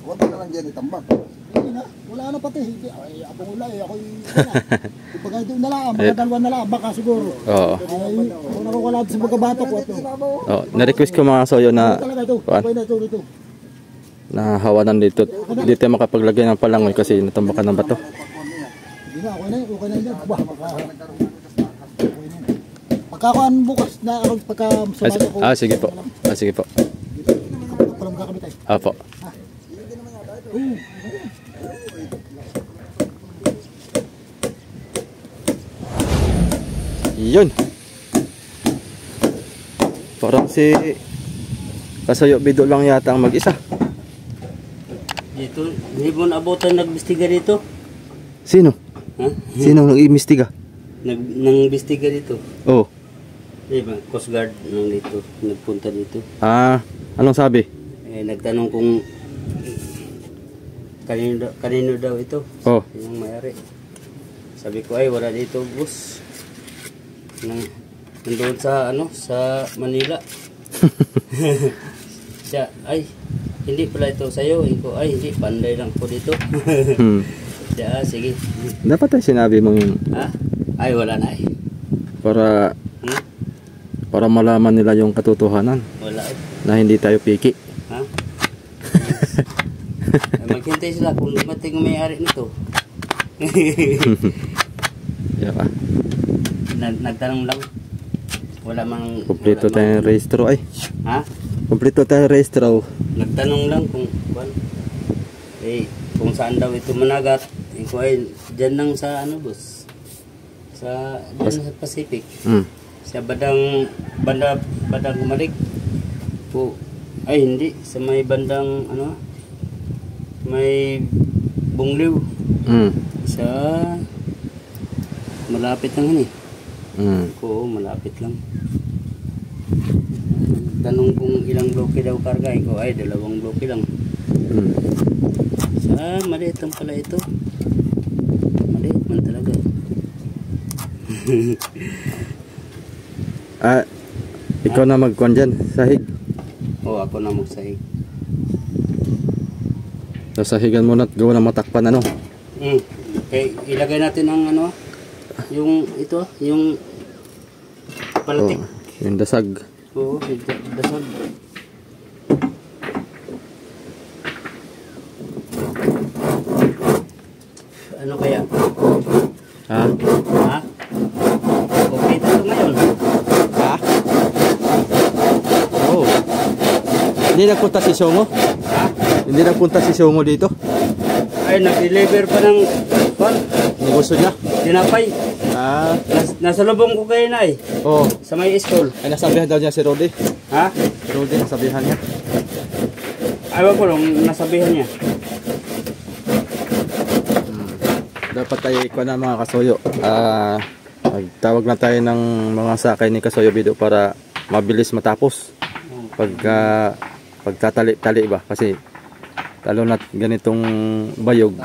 Huwag ka lang dyan itambak. Hindi na, wala na pati. Ay, akong wala eh, ako'y wala. Pagka doon na lang, mga dalawa na lang, baka siguro. Oo. Ay, kung nakawala sa mga bata ko ito. Oh, na-request ko mga kasoyo na Talaga ito, okay na ito dito. na hawanan dito. Dito makapaglagay ng palangoy kasi natambakan ng bato. Hindi na, okay na yun. Bah, pagkakuan bukas na ako, pagka sumali ko. Sige po. Sige po. Palam ka kami tayo. Apo. Yun. Parang si Kasoyo Bido lang yata ang mag-isa. Dito, hindi mo naabutan nagbistiga dito? Sino? Ha? Sino nag-iimbestiga? Nangbistiga dito. Oh. Diba, Coast Guard nang dito, nagpunta dito. Anong sabi? Nagtanong kung kanino daw ito. Oh. Yung may-ari. Sabi ko ay wala dito, boss. Nandoon sa sa Manila. Siya, ay hindi pala ito sa'yo. Iko, ay hindi, panday lang po dito. Siya, sige. Dapat ay sinabi mo yun. Ha? Ay wala na eh. Para malaman nila yung katotohanan. Wala eh. Na hindi tayo piki. Ha? Maghintay sila kung dumating ang may-ari nito. Diba? Nagtanong lang. Wala mang... Kompleto tayong rehistro ay. Ha? Kompleto tayong rehistro. Nagtanong lang kung... kung saan daw ito managat. Iko ay dyan lang sa boss. Dyan sa Pacific. Sa bandang Kumarig. Ay hindi. Sa may bandang may Bungliw. Sa malapit lang yun eh. Oo, malapit lang. Tanong kung ilang bloke daw karga ko ay 2 bloke lang. Maliit lang pala ito. Maliit man talaga. Ikaw na magkuhan dyan, sahig. Oo, ako na magsahig. Sasahigan mo na at gawa ng matakpan Okay, ilagay natin ang yung ito, yung palatik. Yung dasag. Oo, dasag. Ano kaya? Ha? Okay ito ngayon. Ha? Oo. Hindi nagpunta si Songo? Ha? Hindi nagpunta si Songo dito? Ay, nag-deliver pa ng Gusto niya? tinapay. Nasa lubong ko kayo na eh. Oo. Sa may school. Ay, nasabihan daw niya si Rodi. Ha? Si Rodi, nasabihan niya. Ayaw ko nung nasabihan niya. Dapat tayo ikuha na mga kasoyo. Magtawag na tayo ng mga sakay ni Kasoyo Bido para mabilis matapos. Pagtatali-tali ba? Kasi lalo na ganitong bayog,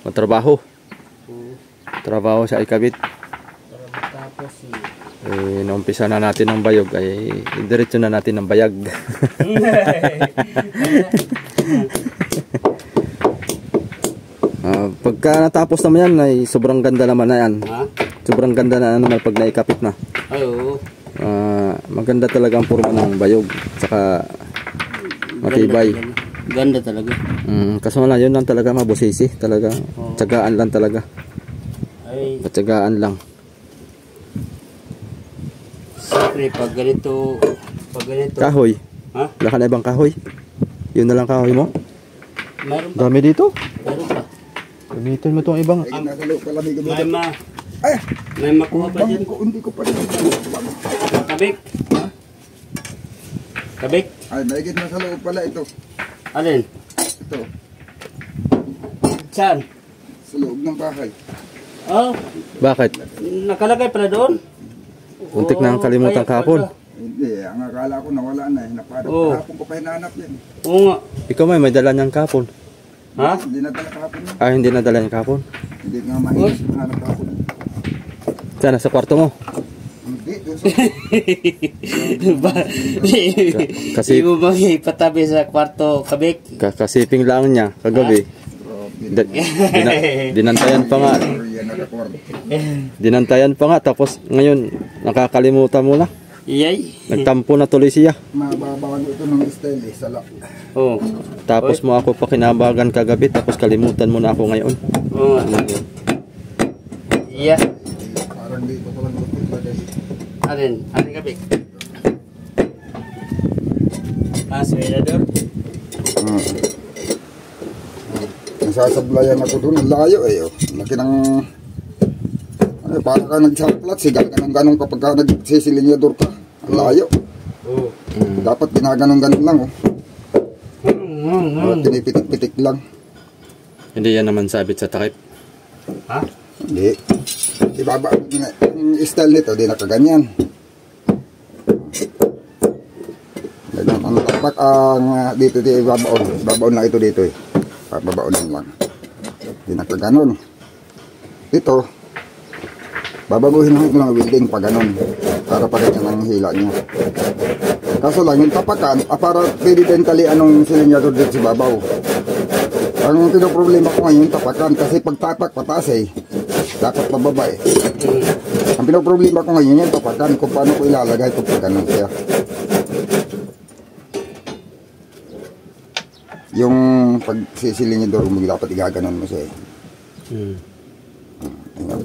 matrabaho. Trabaho sa ikabit. Naumpisa na natin ng bayog ay diretso na natin ng bayag. Pagka natapos naman yan ay sobrang ganda naman na yan. Sobrang ganda na naman pag naikapit na. Ay, oo. Maganda talaga ang forma ng bayog. Saka matibay. Ganda talaga. Kaso wala, yun lang talaga mabusisi. Talaga, tsagaan lang talaga. Ay, tsagaan lang. siyempre, pag ganito. Kahoy. Ha? Wala ka na ibang kahoy? Yun na lang kahoy mo? Meron pa. Dami dito. Meron pa. Gamitin mo itong ibang. May makuha pa dyan. Hindi ko pa rin. Kabik. Kabik. Ay, naigit na sa loob pala ito. Alin? Ito, Saan? sa loob ng bahay. Oh, Bakit? nakalagay pala doon. Untik na ang kalimutan kaya kahapon. pala. Hindi, ang akala ko nawala na. Kahapon ko pa hinahanap yan. Oo nga. Ikaw may dala niyang kahapon. Ha? Hindi na dala kahapon yan. Hindi na dala niya kahapon. Hindi nga mahinis hanap kahapon. Sana sa kwarto mo. Hindi, dun sa... Kasi Hindi mo ba ipatabi sa kwarto, kabik? kakasiping lang niya kagabi. Dinantayan pa nga. Korean na record. Dinantayan pa nga tapos ngayon nakakalimutan mo na. Iyay. Nagtampo na tuloy siya. Mababawan ito ng style eh, sala. Oo. Tapos mo ako pa kinabagan kagabi tapos kalimutan mo na ako ngayon. Oo nga. Iya. Parang dito ko lang gusto lagay. Alin kabik? Swelador? Nasasablayan ako doon, ang layo eh. Oh. Laki ng... Ano, para ka nagsaplat, sigal ka ng ganun kapag ka nagsisilinyador ka. Ang layo. Oo. Dapat ginaganon-ganon lang oh. Pinipitik-pitik lang. Hindi yan naman sabit sa takip. Ha? Hindi. Ibaba, yung style nito, di nakaganyan. Ganyan, ang tapak ang dito di ibabaon. Babaon lang ito dito eh. Babaonan lang. Di nakaganon. Dito, babaguhin lang ito ng welding pa ganon. Para pa ganyan ang hila niya. Kaso lang, yung tapakan, para pwede din tali anong silinyador dito sa babaw. Ang pinoproblema ko ngayon, tapakan. Kasi pag tapak pataas eh, dapat pababa eh. Ang pinoproblema ko ngayon yung tapakan, kung paano ko ilalagay ito pag ganun kaya. Yung pag silinyador mo, dapat igaganon mo siya eh.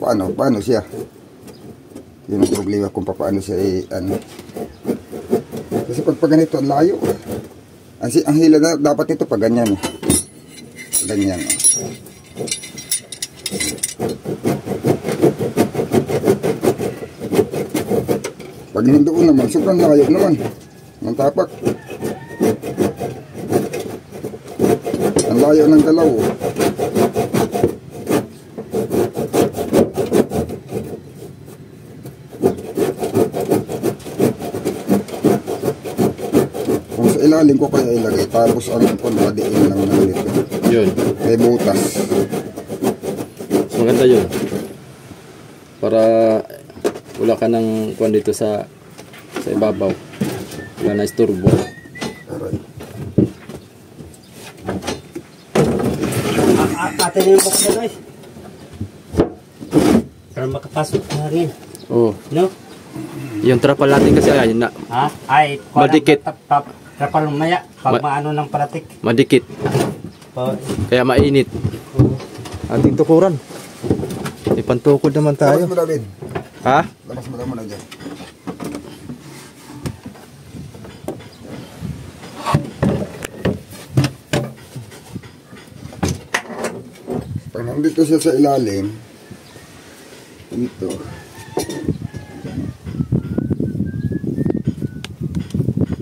Paano siya? Yun ang problema kung paano siya eh, ano. Kasi pag ganito, ang layo. Ang hila na, dapat ito pag ganyan eh. Ganyan eh. Pag nandoon naman, sobrang layo naman. Ang tapak. Ang layo ng dalaw. Kung sa ilalim ko kaya ilagay, tapos ang padiin lang ng dito. Yun. May butas. Maganda yun. Para wala ka ng kuwan dito sa ibabaw. Wala na isturbo. Aray. Atin yung box na guys. Para makapasok na rin. Oo. No? Yung trapal natin kasi ayun na. Ha? Ay, Madikit. Kapal maya. Pag maano ng paratik. Madikit. Kaya mainit. Ating tukuran. Ipantukod naman Labas tayo. mo David. Ha? Labas mo naman na dyan. Pag nandito siya sa ilalim, dito.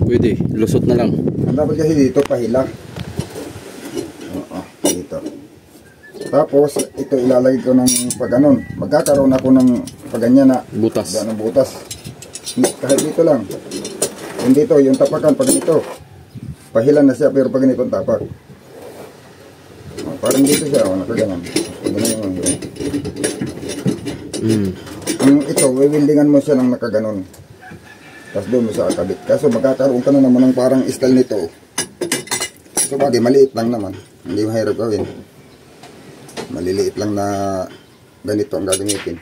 Pwede. Lusot na lang. Ang dapat kasi dito, pahila. Oo, dito. Tapos, ito ilalagay ko ng pagganon. Magkakaroon ako ng paganyan na Butas. ng butas. Kahit dito lang. Yung dito, yung tapakan, pag ito. Pahila na siya, pero pag ganito ang tapak. O, parang dito siya, o, nakaganon. Ganun yung Yung ito, wiwildingan mo siya ng nakaganon. Tapos doon mo sa akabit. Kaso magkakaroon ka na naman ng parang style nito. So bagay, maliit lang naman. Hindi mahirap gawin. Maliliit lang na ganito ang gagamitin.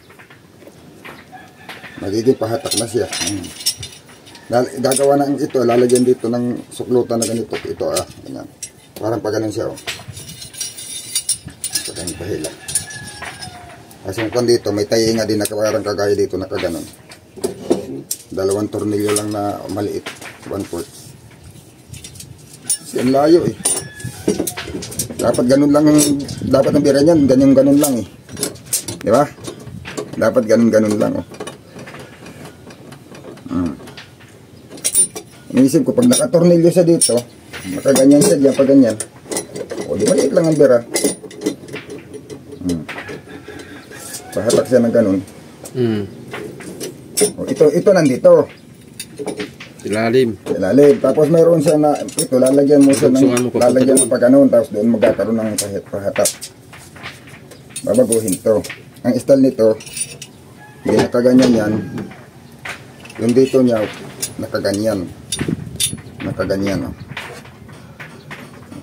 Magiging pahatak na siya. Gagawa na ito, lalagyan dito ng suklutan na ganito. Ito ganyan. Parang pa ganun siya. Parang pahila. Kasi kung dito, may tainga din na parang kagaya dito na kaganon. 2 tornilyo lang na maliit. 1/4. Kasi ang layo eh. Dapat ganun lang, dapat ang bira niyan, ganun lang eh. Di ba? Dapat ganun lang oh. Inisip ko, pag nakatornilyo siya dito, nakaganyan siya diyan, pag ganyan. O, di maliit lang ang bira. Pahatak siya ng ganun. O, ito nandito. Ilalim. Tapos mayroon siya na, ito, lalagyan mo siya ng, lalagyan mo pa ganun, tapos doon magkakaroon ng pahatak. Babaguhin to. Ang style nito, hindi nakaganyan yan. Yung dito niya, nakaganyan. Nakaganyan, oh.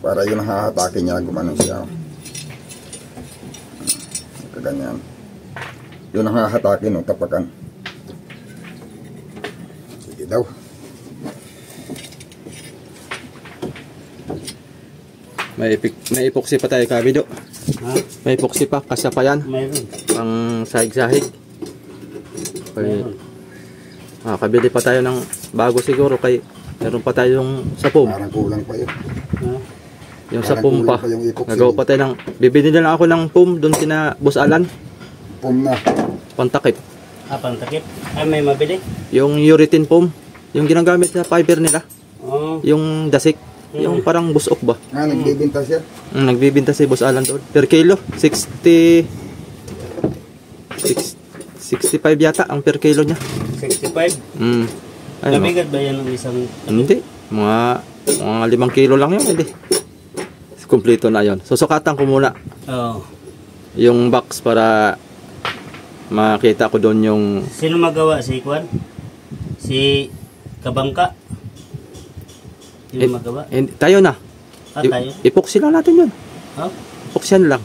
Para yun hahatakin niya, gumano siya. Oh. Nakaganyan. Yun ang hahatakin, oh, tapakan. Sige daw. May epoxy pa tayo, Kabido. Ha? May epoxy pa, kasapayan. Mayroon. Pang sahig-sahig. Okay. Mayroon. Kabili pa tayo ng bago siguro kay meron pa tayong sapum. Parang kulang pa yun. Ha? Yung Parang sapum kulang pa. pa yung epoxy. Nagawa pa tayo ng bibili na lang ako ng pum doon sina Boss Alan. Pum na. Pantakip. Pantakip. May mabili? Yung urethane pum. Yung ginagamit sa fiber nila. Oo. Yung dasik. Yung parang busok ba? Nagbibinta siya. Nagbibinta si Boss Alan doon. Per kilo. 65 yata ang per kilo niya. 65? Ayun, Mabigat ba yan ng isang... Hindi. Mga 5 kilo lang yun. Hindi. Kompleto na yon. Susukatan ko muna Oo. yung box para makita ko doon yung... Sino magawa? Si Kwan? Si Kabangka? Sino magawa? Tayo na. Tayo? Epoxy lang natin yun. Ha? Epoxyan lang.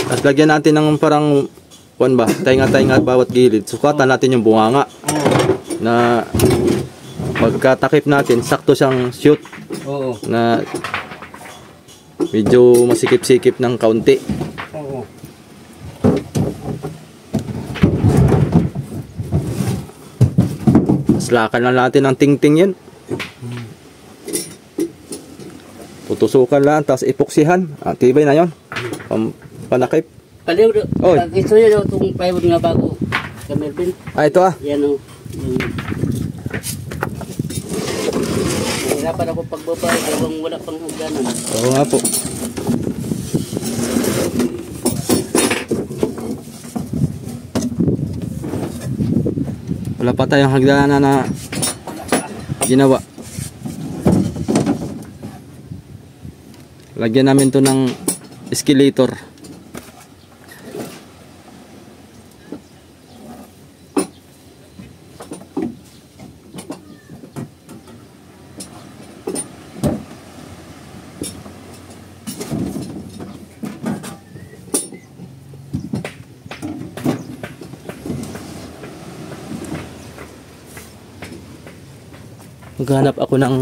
Tapos lagyan natin ng parang kuwan ba? Tainga-tainga bawat gilid. Sukatan natin yung bunganga. Na pagkatakip natin, sakto siyang shoot. Oo. Na medyo masikip-sikip ng kaunti. Oo. Lakan lang natin ng ting-ting yan. Tutusukan lang, tapos epoksihan. Tibay na yon. Panakip. Paliw do. Oy. Gusto nyo daw itong plywood nga bago. Kamelvin. Ito Yan o. Mahirapan ako pagbaba. Gawang wala pang hagdanan. Oo nga po. Wala pa tayong hagdanan na ginawa. Lagyan namin to ng escalator. Maghanap ako ng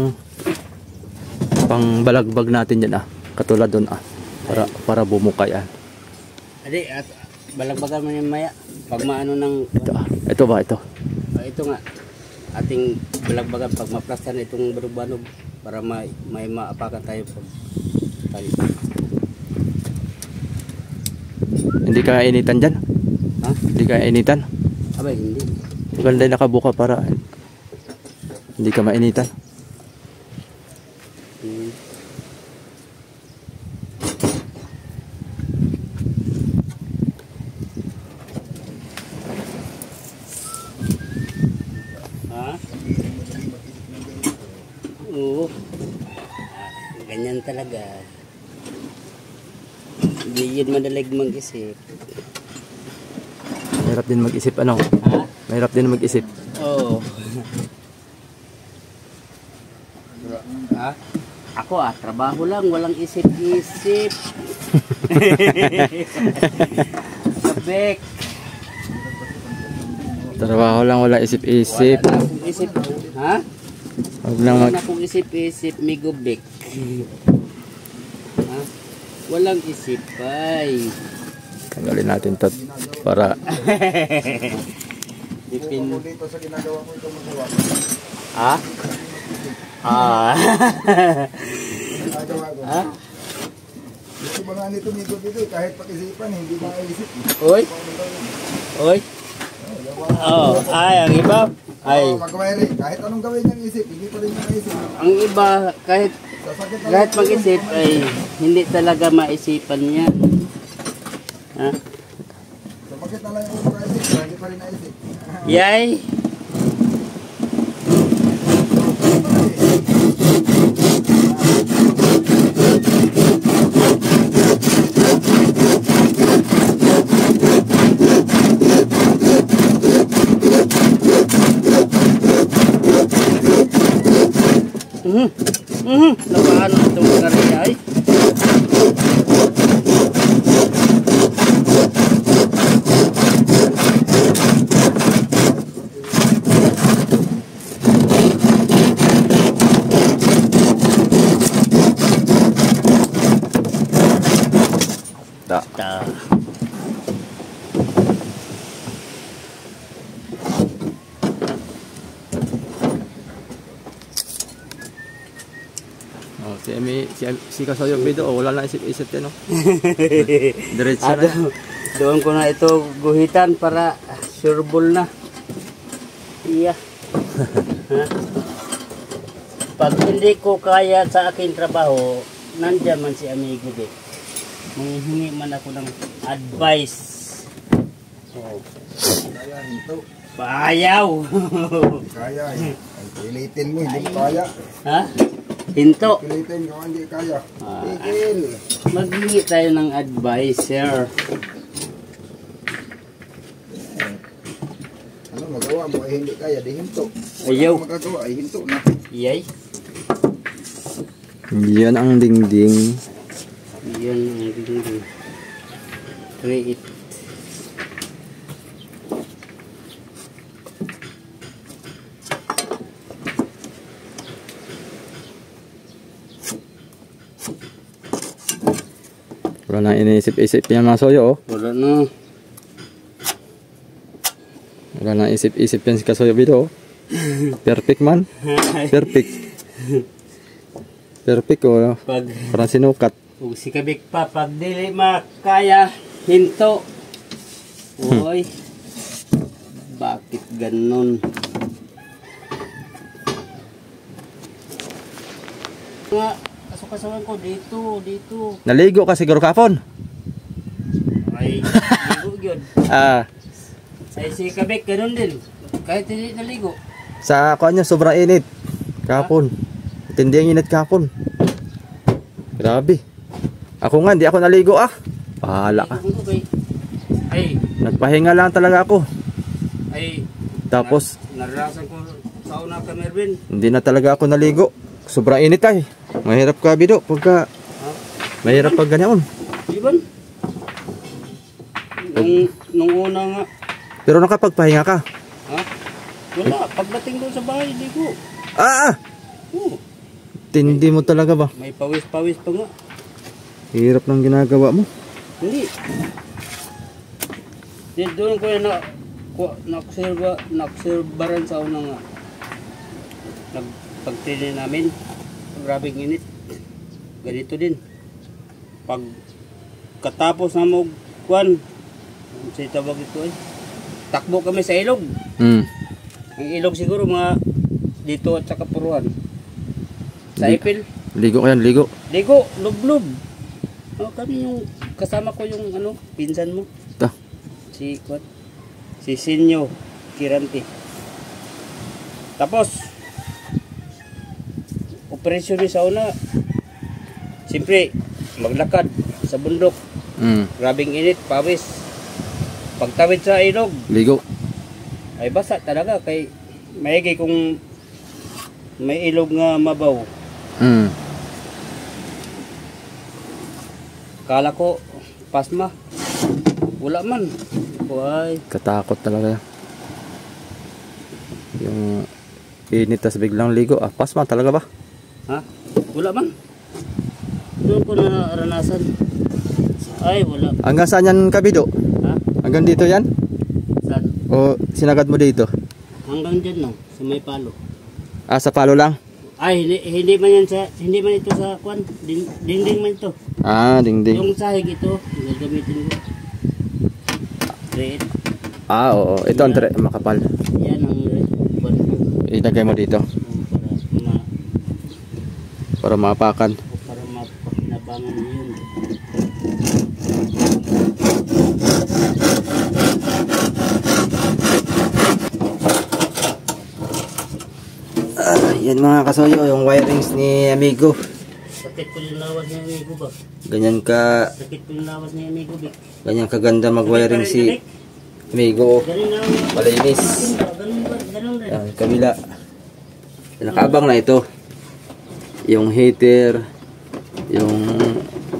pangbalagbag natin dyan katulad doon para bumukay Adi, at balagbagan mo yung maya. Pag maano ng... Ito ba ito? Ito nga. Ating balagbagan pag maplastan itong banog para may maapakan tayo pag tayo. Hindi ka initan dyan? Ha? Hindi ka initan? Abay, hindi. Maganda yung nakabuka para hindi ka mainitan. Ha? Oo. Ganyan talaga. Hindi yun madalig mag-isip. Mahirap din mag-isip Ha? Mahirap din mag-isip. Oo. Ha? Ako trabaho lang, walang isip-isip. Sabek. Trabaho lang, wala isip-isip. Wala akong isip. Ha? Huwag lang Wala akong isip-isip, migubik. Ha? Walang isip, ay. Tanggalin natin to para Dipin. Dito sa ginagawa ko ito magawa. Ha? Ah. Ginagawa ko. Ha? Gusto ba nga nito dito kahit pag-isipan hindi makaisip. Oy. Oy. Oh, ay, ang iba. Ay. Magwari, kahit anong gawin niyang isip, hindi pa rin niya maisip. Ang iba, kahit Sasakit na lahat mag-isip ay hindi talaga maisipan niya. Ha? Bakit na lang yung ulo kaisip, hindi pa rin naisip. Yay! itong karya ay. Da. Ta. Oh, si Kasoyo Bido, oh, wala na isip-isip yan, no? Diretso na yan. Doon ko na ito guhitan para sureball na. Iya. Ha? Pag hindi ko kaya sa aking trabaho, nandiyan man si amigo Vic. Manghingi man ako ng advice. Oh. Kaya hinto. Payaw. Kaya eh. Ay, pilitin mo, hindi mo kaya. Ha? Hinto. Pilitin ko, hindi kaya. Ah. Tigil. Maghingi tayo ng advice, sir. Ano magawa mo ay hindi kaya, di hinto. Ayaw. Ano magagawa ay hinto na. Iyay. Yan ang dingding. Yan ang dingding. Create. Wala na iniisip-isip yan mga soyo, oh. Wala na. Wala na isip-isip yan si Kasoyo Bido, oh. Perfect man. Perfect. Perfect, oh. Pag Parang sinukat. kung si Kabik pa, pag dili makaya, hinto. Uy. Bakit ganun? Nga, kasukasuhan ko dito. Naligo ka siguro kapon. Ay, ligo yun. Ah, Ay, si Kabik, ganun din. Kahit hindi naligo. sa kanya sobrang init. Kapon. Tindi ang init kapon. Grabe. Ako nga, hindi ako naligo ah. Bahala ka. Ay, Nagpahinga lang talaga ako. ay. Tapos, Naranasan ko sa una ka, Mervin. hindi na talaga ako naligo. Sobrang init ay. Mahirap ka, Bido. Pagka, Ha? mahirap pag ganyan. Iban? Nung una nga. Pero nakapagpahinga ka. Ha? Wala. Pagdating doon sa bahay, hindi ko. Ah! Oo. Tindi mo talaga ba? May pawis-pawis pa nga. Hirap ng ginagawa mo. Hindi. Doon ko yung nakserbaran sa una nga. Pagtinin namin. Grabing init. Ganito din. Pag katapos na mo kuwan, ano sa tawag ito eh. Takbo kami sa ilog. Ang ilog siguro mga dito at sa Kapuruan. Sa Ipil. Ligo ka yan, ligo. Ligo, lublob. Oh, kami yung kasama ko yung ano, pinsan mo. Ta. Si Sinyo Kiranti. Tapos operasyon ni sa una. Siyempre, maglakad sa bundok. Grabing init, pawis. Pagtawid sa ilog, Ligo. ay basa talaga kay maigi kung may ilog nga mabaw. Kala ko pasma. Wala man. Buhay. Katakot talaga. Yung init tas biglang ligo. Ah, pasma talaga ba? Ha? Wala man. Doon ko na naranasan. Ay, wala. Hanggang saan yan, Kabido? Ha? Hanggang dito yan? Saan? O sinagad mo dito? Hanggang dyan no, sa may palo. Ah, sa palo lang? Ay, hindi man ito sa kwan. Dingding man ito. Ah, dingding. Yung sahig ito, gagamitin ko. Red. Ah, oo. Ito ang makapal. Yan ang kwan ko. Ilagay mo dito. Para maapakan. Para mapakinabangan yun. Yan mga kasoyo, yung wirings ni Amigo. Sakit ko yung lawas ni Amigo ba? Ganyan Sakit ko yung lawas ni Amigo ba? ganyan kaganda mag-wiring si Amigo. Ganun lang. Malinis. Ganun rin. Yan, kabila. Nakaabang na ito. Yung heater, Yung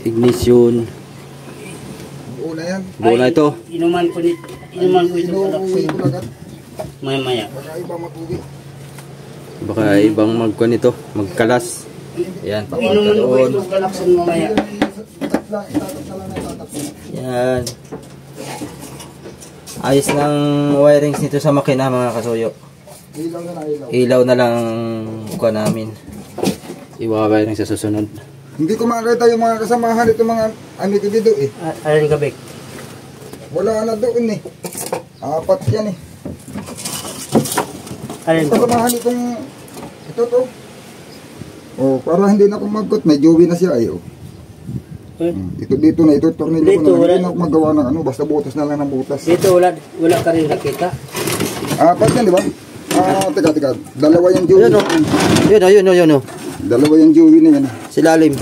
ignition. Una yan. Buo na ito. Inuman ko ito. Inuuwi ko lang at Maya. baka iba mag-uwi. Baka ibang magkuhan ito, magkalas. Ayan, Inuman ko doon. ito kalaksan mamaya. Itatak na lang. Yan. Ayos ng wirings nito sa makina mga kasuyo. Ilaw na ilaw. Ilaw na lang kuha namin. Iwa-wiring sa susunod. Hindi ko makakita yung mga kasamahan ito mga amito dito eh. Alin ka, Bek? Wala na doon eh. Apat yan eh. Alin? Kasamahan itong ito to. Oh, para hindi na ako magkot. May jowi na siya eh. Oh. Ito dito na ito tornilyo Dito, ko na. wala. Hindi na ako magawa ng ano. Basta butas na lang ng butas. Dito wala ka rin nakita. Apat yan di ba? Teka. Dalawa yung jowi. Yun o. Dalawa yung jowi na yan. Silalim.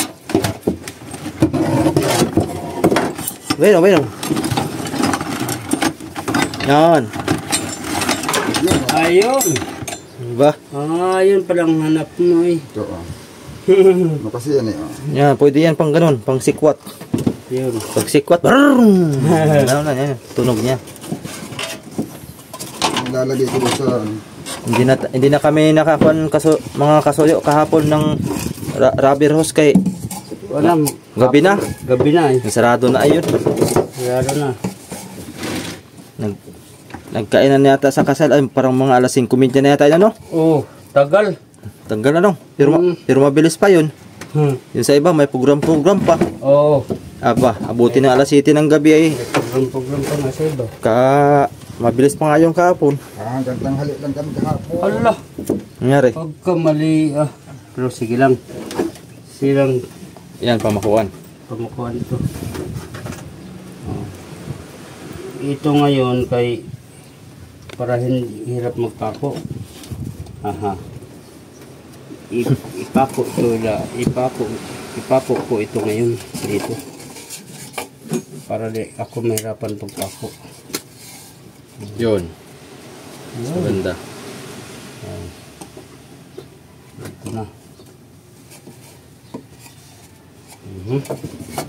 Mayroon. Yan. Ayun. Diba? Yun palang hanap mo eh. Ito oh. Ano kasi yan eh. Oh. Yan, pwede yan pang ganun, pang sikwat. Yun. Pag sikwat, ano na yan, tunog niya. Lalagay ko doon sa Hindi na kami nakakuan mga kasuyo kahapon ng rubber hose kay Walang. gabi na. Gabi na eh. Sarado na ayun. Sarado na. Nagkainan na yata sa kasal ay parang mga alas 5 na yata ano? Oh, tagal. Tanggal na no. Pero mabilis pa yun. Yung sa iba may program pa. Oo. Aba, abuti ng alas 7 ng gabi ay Program pa nga sa iba. mabilis pa nga yung kahapon. gandang halik lang kami kahapon. Ala. Nangyari. Pagkamali. Pero sige lang. Silang Yan, pamakuan. pamukuhan ito. Ito ngayon kay para hindi hirap magpako. Aha. Ipako ko ito ngayon dito. Para di ako mahirapan pagpako. Yun. Maganda. Ito na.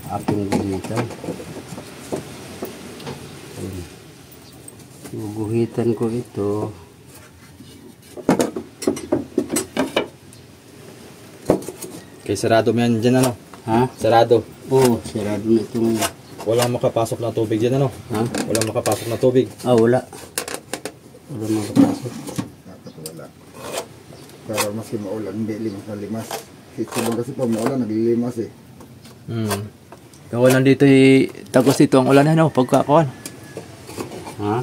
Ating gamitan. Guguhitan ko ito. Kay sarado mo yan dyan ano? Ha? Sarado. Oo, sarado na itong... Walang makapasok na tubig dyan ano? Ha? Walang makapasok na tubig. Wala. Wala makapasok. Dapat wala. Para maski maulan, hindi limas na limas. Kasi pag maulan, naglilimas eh. Kaya nandito tagos dito ang ulan ano? Pagkakuan. Ha?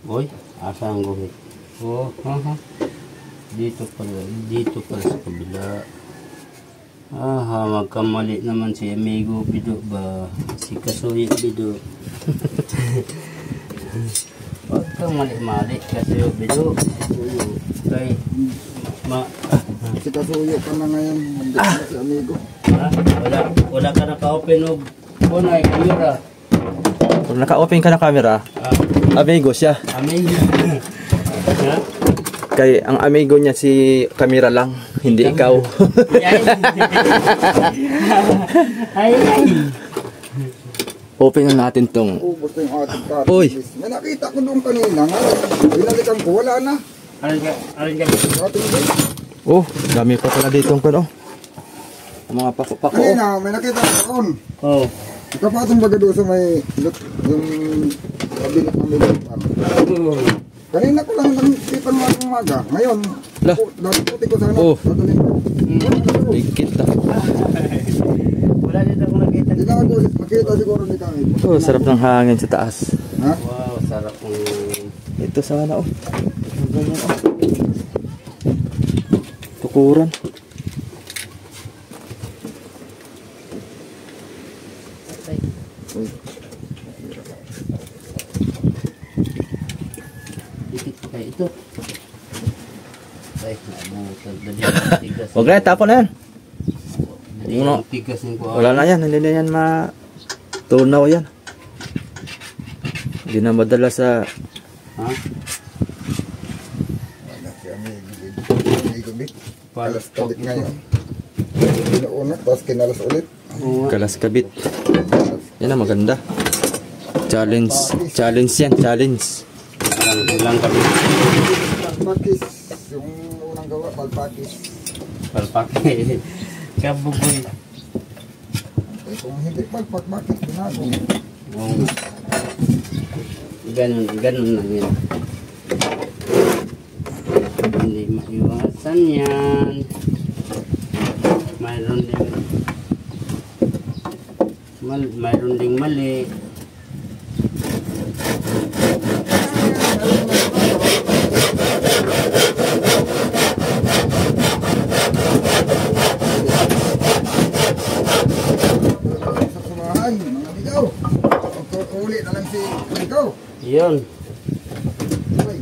Oy, asa ang guhit? Oh, Dito pala sa kabila. Magkamali naman si Amigo Bido ba? Si Kasuyo Bido. Huwag kang mali-mali, Kasuyo Bido. Kay, Si Kasuyo ka na ngayon, nandito na si Amigo. wala ka naka-open o bunay, kamera. Kung naka-open ka na camera, amigo siya. Amigo. Ha? Kay ang amigo niya si camera lang, hindi ikaw. Ay. Open na natin tong. Ubus na yung ating cartridge. Uy. May nakita ko doon kanina nga. Binalikan ko, wala na. Alin ka? Ating din. Oh, dami pa pala dito ang ano. Mga pako-pako. Kanina, may nakita ko doon. Oh. Kapatong baga doon sa may yung kabinet ng milipan. Kanina ko lang nakita ng mga umaga. Ngayon, Lah. dati puti ko sana. Oh. Dadalhin ko. Bigkit na. Wala din ako nakita. Hindi na ako makita siguro ni Kami. Oh, sarap ng hangin sa taas. Ha? Wow, sarap ng... Ito sana oh. Ganyan oh. Tukuran. Dikit pa ito. Ay, nabutan. Huwag na, tapon na yan. Hindi Uno. ang tigas ng kuha. Wala na yan, hindi na yan matunaw yan. Hindi na madala sa Ha? Wala siya may gilid. Kalas kabit ngayon. Una, tapos kinalas ulit. Oo nga. kalas kabit. Yan ang maganda. Challenge yan, challenge. Ilang kami. Palpakis. Yung unang gawa, palpakis. Palpake. Kabugoy. Eh, kung hindi palpak, bakit ginagawa? Oo nga. Ganun lang yan. Hindi maiwasan yan. Mayroon ding mali. Sa samahan, mga bigaw. Uli na lang si bigaw. Yun. Uy.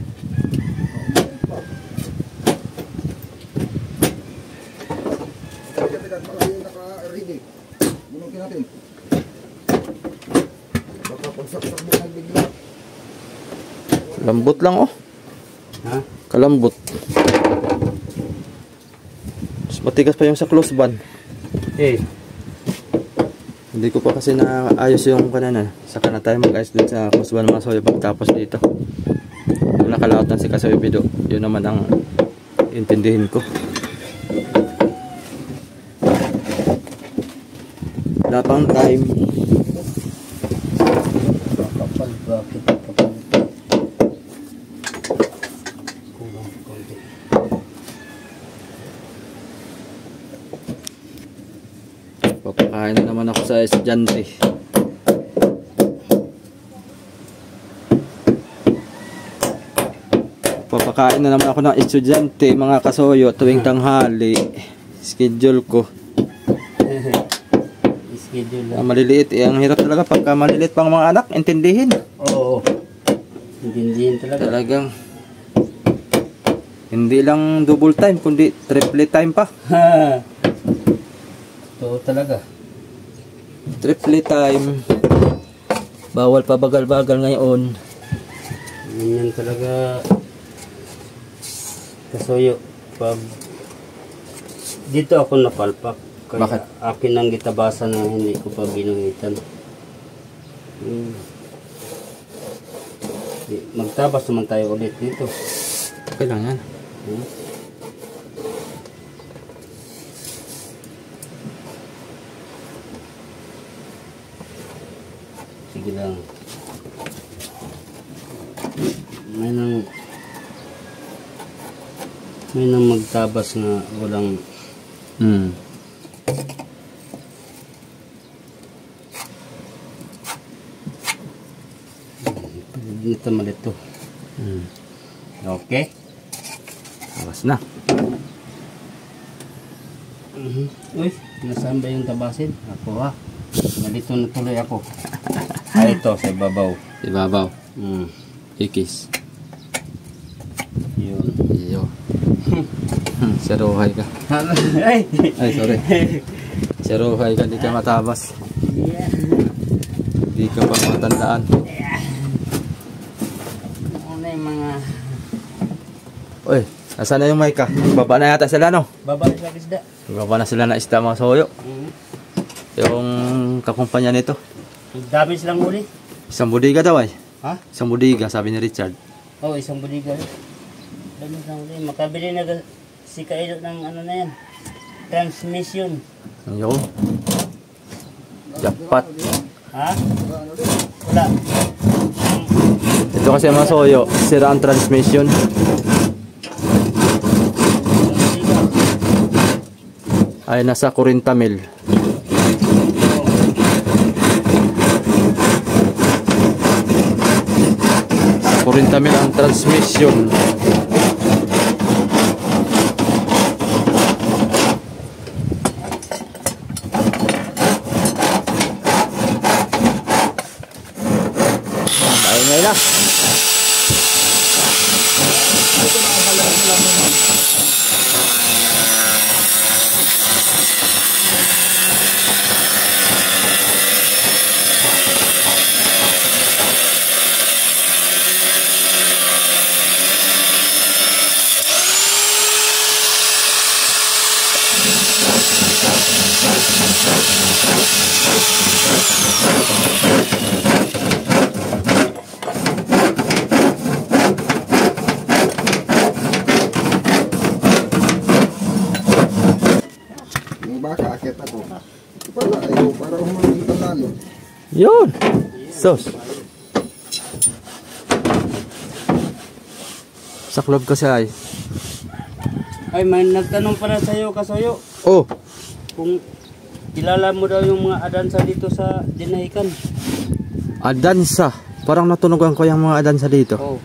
Teka, baka yung naka-ready. Bunutin natin. Baka pagsaksak mo ng bigla. Lambot lang oh. Ha? Kalambot. Mas matigas pa yung sa close band. Eh. Hindi ko pa kasi naayos yung kanana. Saka na tayo mag-ayos dun sa close band mga soyo pagtapos dito. Kung nakalaot na si Kasoy Bido, yun naman ang intindihin ko. Wala pang time. Kapal bakit kapal. Kulang konti. Papakain na naman ako sa estudyante. Papakain na naman ako ng estudyante, mga kasoyo, tuwing tanghali. Schedule ko. Schedule lang. Maliliit. Ang hirap talaga pagka maliliit pang mga anak, intindihin. Oo. Intindihin talaga. Talagang hindi lang double time, kundi triple time pa. Ha. Ito talaga. Triple time. Bawal pa bagal-bagal ngayon. Ganyan talaga. Kasoyo. Pag dito ako napalpak. Kaya Bakit? akin ang gitabasa na hindi ko pa ginuhitan. Magtabas naman tayo ulit dito. Okay lang yan. Sige lang. May nang magtabas na walang dito malit to. Okay. Awas na. Uy, nasaan ba yung tabasin? Ako ha. Nalito na tuloy ako. Ito sa ibabaw. Ibabaw. Mm. Ikis. Yun. Iyo. Seruhay ka. Ay! Ay, sorry. Seruhay ka, di ka matabas. Yeah. Di ka pa matandaan. Ano yung mga... Uy, nasaan na yung mic ka? Baba na yata sila, no? Babalik sa isda. Baba na sila na isda, mga soyo. Yung kakumpanya nito. Dami silang huli. Isang budiga daw ay. Ha? Isang budiga, sabi ni Richard. Oo, isang budiga. Dami silang huli. Makabili na si Kailo ng ano na yan. Transmission. Ayun. Japat. Ha? Wala. Ito kasi mga soyo, sira ang transmission. Ay nasa 40 mil. Sa 40 mil ang transmission. Ay na. makakaakit ako. Wala, ayaw, para humangin ka lalo. Yun. Sos. Sa club kasi ay. Ay, may nagtanong pala sa'yo, Kasoyo. Oh. Kung kilala mo daw yung mga adansa dito sa Dinahican. Adansa. Parang natunugan ko yung mga adansa dito. Oh.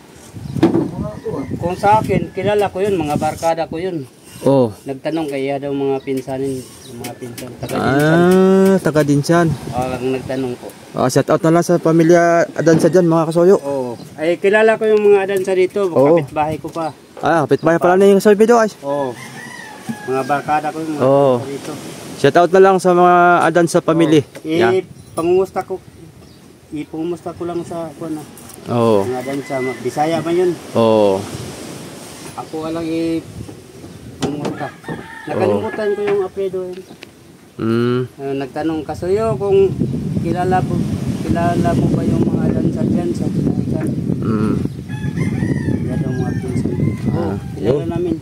Kung sa akin, kilala ko yun, mga barkada ko yun. Oh. Nagtanong kaya daw mga pinsanin, mga pinsan. Taga-dinsan. Taga Dinsan. Ang nagtanong ko. Shout out na lang sa pamilya adansa dyan mga kasoyo. Oo. Ay, kilala ko yung mga adansa dito. Oo. Kapitbahay ko pa. Kapitbahay pala na yung sa video ay. Oo. Mga barkada ko yung mga Oo. adansa dito. Shout out na lang sa mga adansa pamilya. Yeah. Pangumusta ko. Ipumusta ko lang sa ano. Oo. Mga adansa. Bisaya man yun. Oo. Ako lang pangumusta. Nakalimutan ko yung apelyido yun. Nagtanong Kasoyo kung kilala mo ba yung mga adansa dyan sa Dinahican? Yan ang mga pinsan. Kilala namin.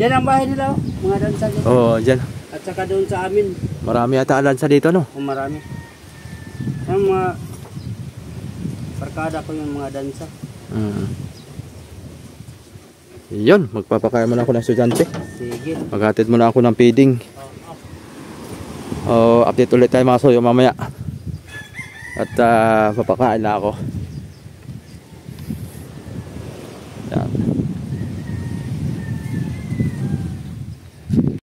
Yan ang bahay nila, mga adansa dyan. Dyan. At saka doon sa amin, Marami ata adansa dito, no? marami. Yung mga barkada ko yung mga adansa. Yun, magpapakaya muna ako ng estudyante. Sige. Maghatid muna ako ng feeding. Update ulit tayo mga kasoyo mamaya. At papakain na ako. Yan.